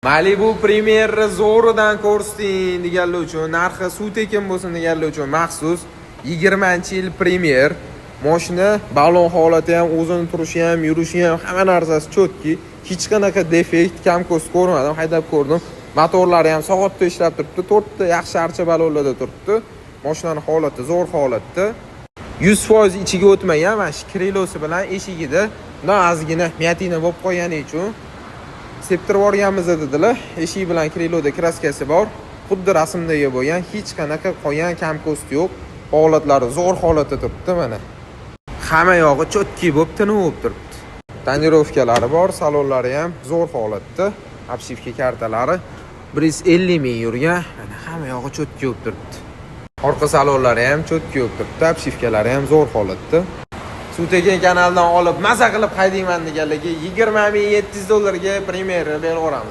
Malibu Premier'ni zo'ridan ko'rsating deganlar uchun, narxi suv tekin bo'lsin deganlar uchun maxsus 20-yil Premier. Mashina balon holati ham, o'zini turishi ham, yurishi ham hamma narsasi chotki. Hech qanaqa defekt, kam ko'z ko'rmadim, haydab ko'rdim. Motorlari ham soatda ishlab turibdi, 4 ta yaxshi archa balonlarda turibdi. Mashinaning holati zo'r holatda. 100% ichiga o'tmagan, mana shu krilosi bilan eshigida ozgina miyatina bo'lib qolgani uchun septirib yuborganmiz dedilar. Eshik bilan kriloda kraskasi bor. Xuddi rasmdagi bo'lgan, hech qanaqa qolgan kam ko'st yo'q. Holatlari zo'r holatda turibdi mana. Hamma yog'i chotki bo'lib, tinib bo'lib turibdi. Tonirovkalari bor, salonlari ham zo'r holatda. Obshivka kartalari 150 ming yurgan. Mana hamma yog'i chotki bo'lib turibdi. Orqa salonlari ham chotki bo'lib turibdi, obshivkalari ham zo'r holatda. Suv tekin kanaldan olib, maza qilib haydayman deganlarga $20,700 Premierni berib o'ramiz.